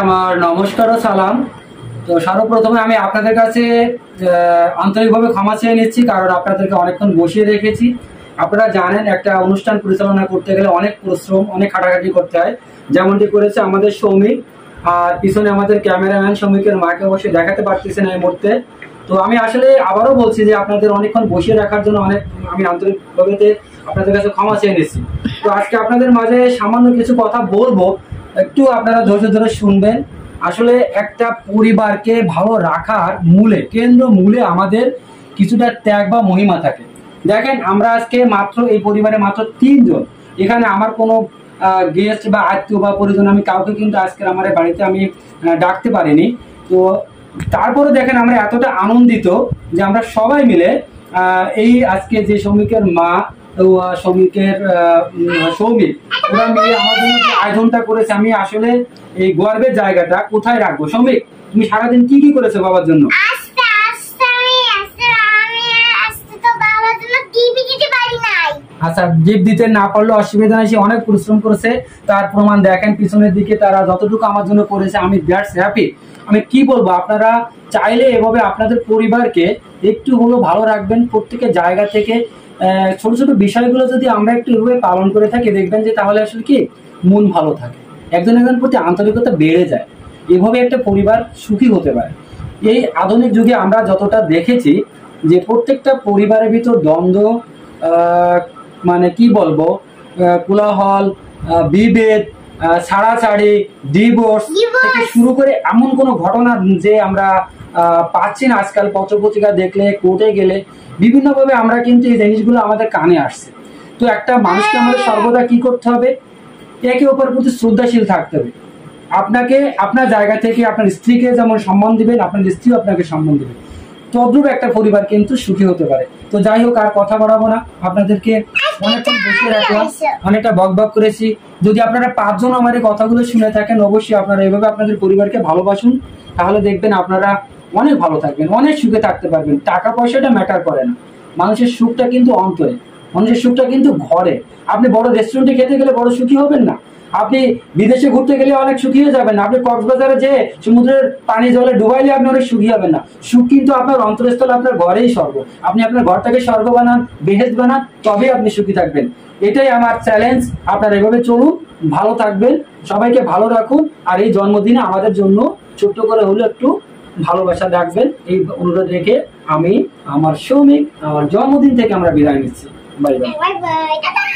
আমার নমস্কার ও সালাম। তো সর্বপ্রথমে আমি আপনাদের কাছে আন্তরিকভাবে ক্ষমা চেয়ে নিচ্ছি, কারণ আপনাদেরকে অনেকক্ষণ বসিয়ে রেখেছি। আপনারা জানেন একটা অনুষ্ঠান পরিচালনা করতে গেলে অনেক পরিশ্রম, অনেক খাটাখাটি করতে হয়, যেমনটি করেছে আমাদের সৌমিক। আর পিছনে আমাদের ক্যামেরাম্যান সৌমিকের মাকে অবশ্যই দেখাতে পারতেছে না এই মুহূর্তে। তো আমি আসলে আবারও বলছি যে আপনাদের অনেকক্ষণ বসিয়ে রাখার জন্য আমি আন্তরিকভাবে আপনাদের কাছে ক্ষমা চেয়ে নিচ্ছি। তো আজকে আপনাদের মাঝে সামান্য কিছু কথা বলবো, একটু আপনারা ধৈর্য ধরে শুনবেন। আসলে একটা পরিবারকে ভালো রাখার কেন্দ্র মূলে আমাদের কিছুটা ত্যাগ বা মহিমা থাকে। দেখেন, আমরা আজকে মাত্র এই পরিবারে মাত্র 3 জন। এখানে আমার কোনো গেস্ট বা আত্মীয় বা পরিজন আমি কাউকে কিন্তু আজকের আমার বাড়িতে আমি ডাকতে পারিনি। তো তারপরে দেখেন, আমরা এতটা আনন্দিত যে আমরা সবাই মিলে এই আজকে যে শ্রমিকের মা শ্রমিকের সৌমিক, ওরা মিলে আমার জন্য যে আয়োজনটা করেছে, আমি আসলে এই গর্বের জায়গাটা কোথায় রাখবো। সৌমিক, তুমি সারাদিন কি কি করেছো বাবার জন্য? আচ্ছা, গিফট দিতে না পারলে অসুবিধা নাই, সে অনেক পরিশ্রম করেছে। তার প্রমাণ দেখেন পিছনের দিকে, তারা যতটুকু আমার জন্য করেছে, আমি দ্যাটস হ্যাপি। আমি কি বলবো, আপনারা চাইলে এভাবে আপনাদের পরিবারকে একটু হলেও ভালো রাখবেন। প্রত্যেকের জায়গা থেকে ছোট ছোট বিষয়গুলো যদি আমরা একটু এভাবে পালন করে থাকি, দেখবেন যে তাহলে আসলে কি মন ভালো থাকে, একজন একজনের প্রতি আন্তরিকতা বেড়ে যায়। এভাবে একটা পরিবার সুখী হতে পারে। এই আধুনিক যুগে আমরা যতটা দেখেছি যে প্রত্যেকটা পরিবারের ভিতর দ্বন্দ্ব, মানে কি বলবো, কোলাহল, বিভেদ, ছাড়াছাড়ি, ডিভোর্স থেকে শুরু করে এমন কোনো ঘটনা যে আমরা পাচ্ছি না আজকাল। পত্রপত্রিকা দেখলে, কোর্টে গেলে বিভিন্নভাবে আমরা কিন্তু এই জিনিসগুলো আমাদের কানে আসছে। তো একটা মানুষকে আমাদের সর্বদা কি করতে হবে, একে অপরের প্রতি শ্রদ্ধাশীল থাকতে হবে। আপনাকে আপনার জায়গা থেকে আপনার স্ত্রীকে যেমন সম্মান দিবেন, আপনার স্ত্রীও আপনাকে সম্মান দিবেন। তদ্রূপ একটা পরিবার কিন্তু সুখী হতে পারে। তো যাই হোক, আর কথা বাড়াবো না, আপনাদেরকে অনেকক্ষণ বসে রাখলাম, অনেকটা বকবক করেছি। যদি আপনারা 5 জন আমার এই কথাগুলো শুনে থাকেন, অবশ্যই আপনারা এভাবে আপনাদের পরিবারকে ভালোবাসুন, তাহলে দেখবেন আপনারা অনেক ভালো থাকবেন, অনেক সুখে থাকতে পারবেন। টাকা পয়সাটা ম্যাটার করে না, মানুষের সুখটা কিন্তু অন্তরে, মানুষের সুখটা কিন্তু ঘরে। আপনি বড় রেস্টুরেন্টে খেতে গেলে বড় সুখী হবেন না, আপনি বিদেশে ঘুরতে গেলে অনেক সুখী হয়ে যাবেন না, আপনি কক্সবাজারে যে সমুদ্রের পানি জলে ডুবাইলে আপনি অনেক সুখী হবেন না। সুখ কিন্তু আপনার অন্তরস্থলে, আপনার ঘরেই স্বর্গ। আপনি আপনার ঘরটাকে স্বর্গ বানান, বেহেশত বানান, তবেই আপনি সুখী থাকবেন। এটাই আমার চ্যালেঞ্জ। আপনারা এভাবে চলুন, ভালো থাকবেন, সবাইকে ভালো রাখুন। আর এই জন্মদিনে আমাদের জন্য ছোট্ট করে হলেও একটু ভালোবাসা রাখবেন, এই অনুরোধ রেখে আমি আমার সৌমিক আমার জন্মদিন থেকে আমরা বিদায় নিচ্ছি। Bye bye.